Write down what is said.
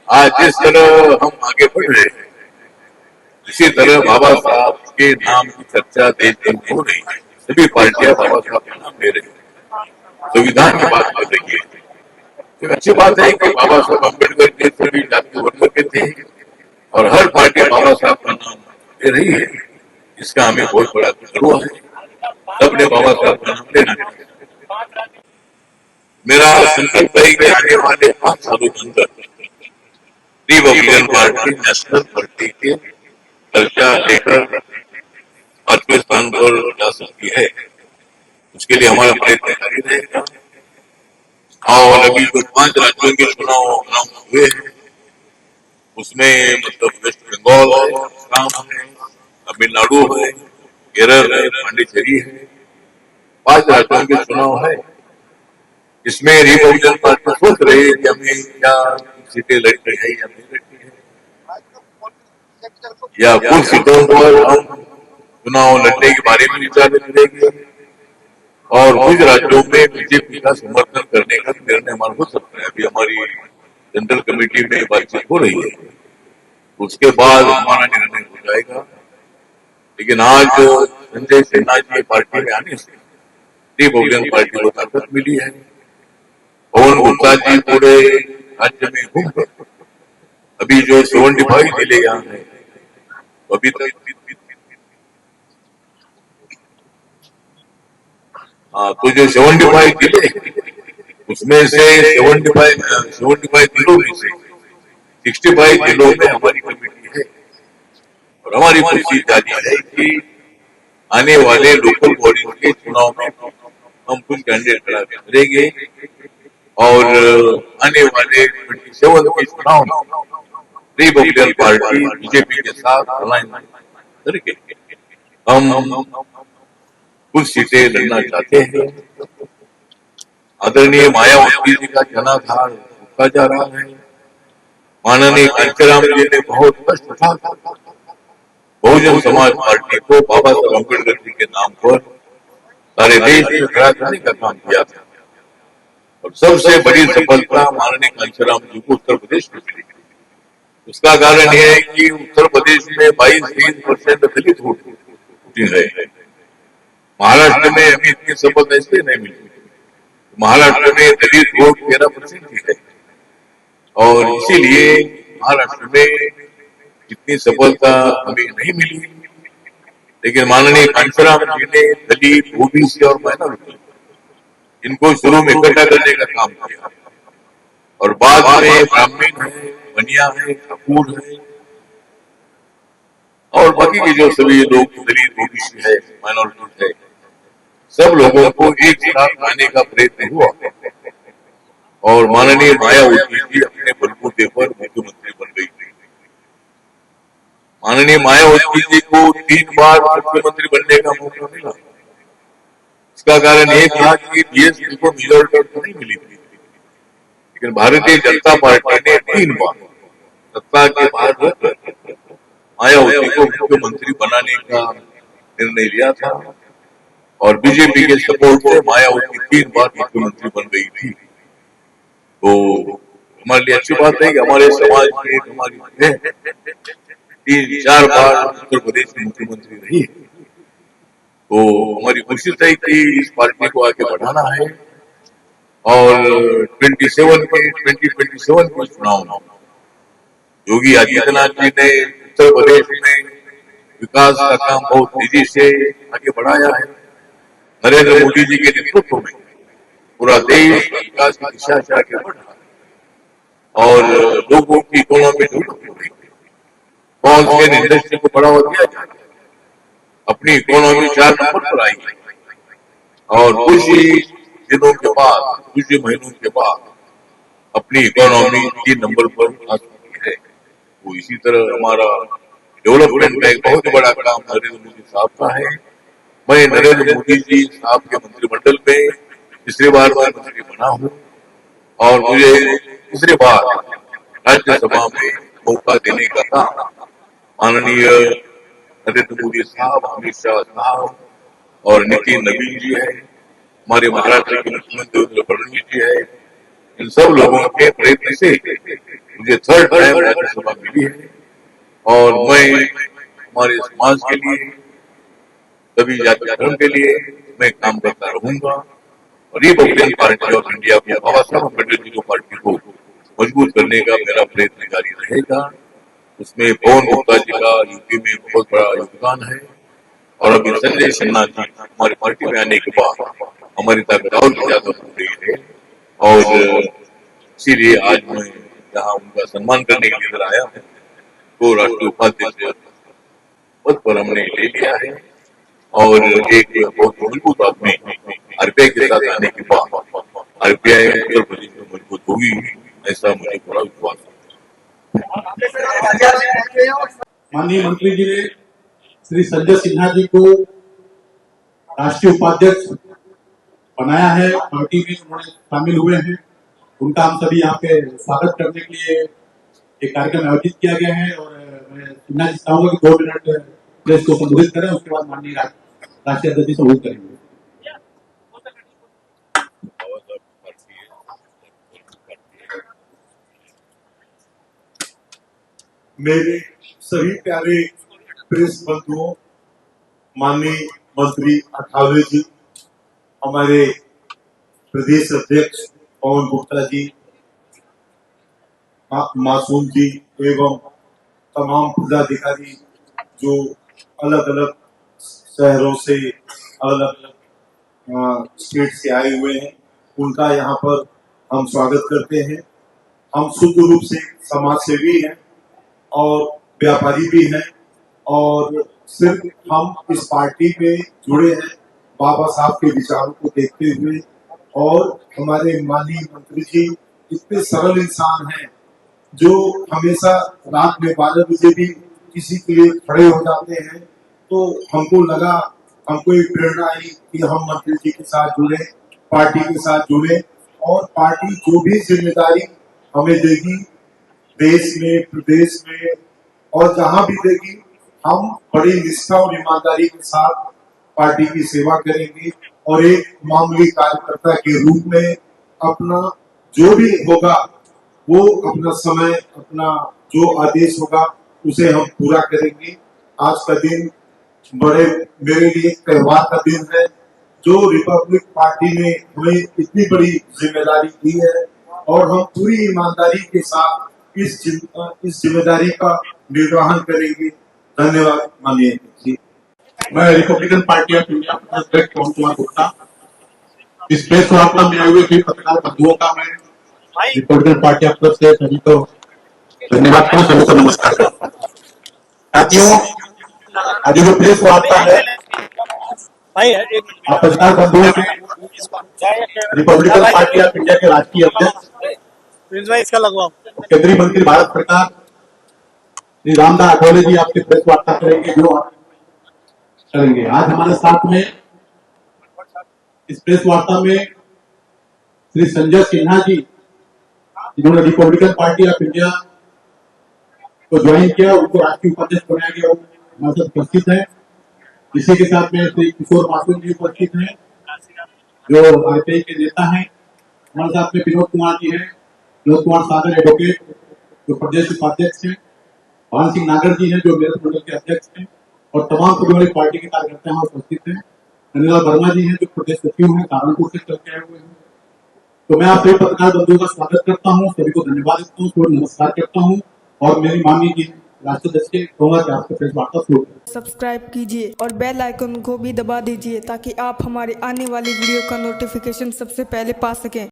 आज जिस तरह हम आगे बढ़ रहे हैं, इसी तरह बाबा साहब के नाम की चर्चा देश भर में हो रही है। सभी पार्टियां बाबा साहब का नाम ले रही है, संविधान की बात कर रही है। तो अच्छी बात है कि बाबा साहब अम्बेडकर के सभी जाति वर्ग के थे और हर पार्टी बाबा साहब का नाम ले रही है। इसका हमें बहुत बड़ा गर्व है। सबने बाबा साहब का नाम लेना चाहिए। मेरा संकल्प है कि आने वाले 5 सालों के अंदर रिपब्लिकन पार्टी नेशनल पार्टी के दर्जा लेकर 5वें स्थान पर जा सकती है। उसके लिए हमारा प्रयत्न जारी रहेगा। और अभी जो 5 राज्यों के चुनाव अनाउंस हुए हैं, उसमें मतलब वेस्ट बंगाल है, असम है, तमिलनाडु है, केरल है, पांडिचेरी है, 5 राज्यों के चुनाव है। इसमें रिपब्लिकन पार्टी सोच रही है कि हमें क्या सीटें लड़नी है या नहीं लड़नी है, या कुछ सीटों पर हम चुनाव लड़ने के बारे में विचार करेंगे और कुछ राज्यों में बीजेपी का समर्थन करने का निर्णय हमारा हो सकता है। अभी हमारी जनरल कमेटी में बातचीत हो रही है, उसके बाद हमारा निर्णय हो जाएगा। लेकिन आज संजय सिन्हा जी पार्टी में आने से रिपब्लिकन पार्टी को ताकत मिली है। पवन गुप्ता जी पूरे राज्य में घूम कर अभी जो 75 जिले यहाँ है, अभी तक तो जो 75 जिले उसमें से 75 जिलों में से 65 जिलों में हमारी कमेटी है। और हमारी कोशिश जारी है कि आने वाले लोकल बॉडी के चुनाव में हम कुछ कैंडिडेट खड़ा करेंगे और आने वाले 27 के चुनाव में रिपब्लिकन पार्टी बीजेपी के साथ अलाइनमेंट करके हम कुछ सीटें लड़ना चाहते हैं। आदरणीय मायावती जी का जनाधार रुका जा रहा है। माननीय कांचीराम जी ने बहुत कष्ट था बहुजन समाज पार्टी को बाबा साहब अम्बेडकर जी के नाम पर सारे देश में खड़ा करने का काम किया था। और सबसे बड़ी सफलता माननीय कांचीराम जी को उत्तर प्रदेश में मिली। उसका कारण यह है कि उत्तर प्रदेश में 22-23% दलित वोट है। महाराष्ट्र में अभी इतनी सफलता इसलिए नहीं मिली, महाराष्ट्र में दलित वोट 13% ही है और इसीलिए महाराष्ट्र में इतनी सफलता हमें नहीं मिली। लेकिन माननीय कांचीराम जी ने दलित, ओबीसी और माइनॉरिटी इनको शुरू में इकट्ठा करने का काम किया और बाद में ब्राह्मण है, बनिया है, ठाकुर है और बाकी के जो सभी लोग दलित, ओबीसी है, माइनॉरिटी है, सब लोगों को एक साथ लाने का प्रयत्न हुआ और माननीय मायावती जी अपने बलबूते पर मुख्यमंत्री बन गई थी। माननीय मायावती जी को 3 बार मुख्यमंत्री बनने का मौका मिला। इसका कारण ये था कि बीएसपी को मेजॉरिटी तो नहीं मिली थी, लेकिन भारतीय जनता पार्टी ने 3 बार सत्ता के बाहर रहकर मायावती को मुख्यमंत्री बनाने का निर्णय लिया था और बीजेपी के सपोर्ट से मायावती 3 बार मुख्यमंत्री बन गई थी। तो हमारे लिए अच्छी बात है कि हमारे समाज की एक हमारी 3-4 बार उत्तर प्रदेश में मुख्यमंत्री रही है। तो हमारी कोशिश है कि इस पार्टी को आगे बढ़ाना है और 2027 के चुनाव में योगी आदित्यनाथ जी ने उत्तर प्रदेश में विकास का काम बहुत तेजी से आगे बढ़ाया है। नरेंद्र मोदी जी के नेतृत्व में पूरा देश विकास की दिशा से आगे बढ़ रहा है और लोगों की इकोनॉमी डेवलप हो रही है। स्मॉल स्केल इंडस्ट्री को बढ़ावा दिया जाए, अपनी इकोनॉमी 4 नंबर पर आई है और कुछ ही दिनों के बाद, कुछ ही महीनों के बाद अपनी इकोनॉमी 3 नंबर पर आ चुकी है। तो इसी तरह हमारा डेवलपमेंट का एक बहुत बड़ा काम नरेंद्र मोदी साहब का है। मैं नरेंद्र मोदी जी साहब के मंत्रिमंडल में तीसरी बार मंत्री बना हूँ और मुझे तीसरी बार राज्यसभा में मौका देने का काम माननीय नरेंद्र मोदी साहब, अमित शाह साहब और नितिन नवीन जी है, हमारे महाराष्ट्र के मुख्यमंत्री देवेंद्र फडणवीस जी है। इन सब लोगों के प्रयत्न से मुझे 3rd टाइम राज्यसभा मिली है और मैं हमारे समाज के लिए, सभी जाति धर्म के लिए मैं काम करता रहूंगा। रिपब्लिकन पार्टी ऑफ इंडिया को, बाबा साहब अम्बेडकर जी को पार्टी को मजबूत करने का मेरा प्रयत्न जारी रहेगा। उसमें पवन गुप्ता जी का यूपी में बहुत बड़ा योगदान है और अभी संजय सिन्हा जी हमारी पार्टी में आने के बाद हमारी ताकत और भी ज्यादा हो रही है और इसीलिए आज मैं यहाँ उनका सम्मान करने के लिए इधर आया हूँ। तो राष्ट्रीय उपाध्यक्ष पद पर हमने ले लिया है और एक बहुत मजबूत आदमी आरपीआई के साथ आने के बाद आरपीआई उत्तर प्रदेश में मजबूत होगी, ऐसा मुझे पूरा विश्वास है। माननीय मंत्री जी ने श्री संजय सिन्हा जी को राष्ट्रीय उपाध्यक्ष बनाया है, पार्टी में उन्होंने शामिल हुए हैं। उनका हम सभी यहाँ पे स्वागत करने के लिए एक कार्यक्रम आयोजित किया गया है और मैं सिन्हा जी चाहूंगा कि 2 मिनट प्रेस को संबोधित करें, उसके बाद माननीय राष्ट्रीय अध्यक्ष संबोधित करेंगे। मेरे सभी प्यारे प्रेस बंधुओं, माननीय मंत्री अठावले जी, हमारे प्रदेश अध्यक्ष पवन गुप्ता जी, मासूम जी एवं तमाम पदाधिकारी जो अलग अलग शहरों से, अलग अलग स्टेट से आए हुए हैं, उनका यहाँ पर हम स्वागत करते हैं। हम शुद्ध रूप से समाज सेवी हैं और व्यापारी भी हैं और सिर्फ हम इस पार्टी में जुड़े हैं बाबा साहब के विचारों को देखते हुए। और हमारे माननीय मंत्री जी इतने सरल इंसान हैं जो हमेशा रात में 12 बजे भी किसी के लिए खड़े हो जाते हैं। तो हमको लगा, हमको एक प्रेरणा आई कि हम मंत्री जी के साथ जुड़े, पार्टी के साथ जुड़े और पार्टी जो भी जिम्मेदारी हमें देगी देश में, प्रदेश में और जहां भी देगी, हम बड़ी निष्ठा और ईमानदारी के साथ पार्टी की सेवा करेंगे और एक मामूली कार्यकर्ता के रूप में अपना जो भी होगा वो अपना समय, अपना जो आदेश होगा उसे हम पूरा करेंगे। आज का दिन मेरे लिए त्योहार का दिन है जो रिपब्लिक पार्टी ने हमें इतनी बड़ी जिम्मेदारी दी है और हम पूरी ईमानदारी के साथ इस जिम्मेदारी का निर्वहन करेंगे। धन्यवाद माननीय जी। मैं रिपब्लिकन पार्टी ऑफ इंडिया अध्यक्ष पवन कुमार गुप्ता, इस प्रेस वार्ता में आए हुए सभी पत्रकार बंधुओं का मैं रिपब्लिकन पार्टी ऑफ तरफ से सभी को धन्यवाद करता हूँ, सभी को नमस्कार करता हूँ। साथियों, आज जो प्रेस वार्ता है पत्रकार बंधुओं से रिपब्लिकन पार्टी ऑफ इंडिया के राष्ट्रीय अध्यक्ष केंद्रीय मंत्री भारत सरकार श्री रामदास अठावले जी आपके प्रेस वार्ता करेंगे, जो करेंगे। आज हमारे साथ में इस प्रेस वार्ता में श्री संजय सिन्हा जी, जिन्होंने रिपब्लिकन पार्टी ऑफ इंडिया को ज्वाइन किया, उनको राष्ट्रीय उपाध्यक्ष बनाया गया, हमारे साथ उपस्थित है। इसी के साथ में श्री किशोर मासूम जी उपस्थित हैं जो आरपीआई के नेता हैं। हमारे साथ में विनोद कुमार जी हैं, विनोद कुमार सागर एडवोकेट जो प्रदेश उपाध्यक्ष हैं। भान सिंह नागर जी हैं जो मेरठ मंडल के अध्यक्ष हैं और तमाम सभी हमारी पार्टी के कार्यकर्ता यहाँ उपस्थित हैं। धन्यवाद वर्मा जी हैं जो प्रदेश सचिव हैं, कानपुर से चल के आए हुए हैं। तो मैं आप सभी पत्रकार बंधुओं का स्वागत करता हूँ, सभी को धन्यवाद देता हूँ, सभी नमस्कार करता हूँ और मेरी माननीय जी राष्ट्रीय अध्यक्ष के कहूंगा कि आपके प्रेस वार्ता शुरू करें। सब्सक्राइब कीजिए और बेल आइकन को भी दबा दीजिए ताकि आप हमारे आने वाली वीडियो का नोटिफिकेशन सबसे पहले पा सकें।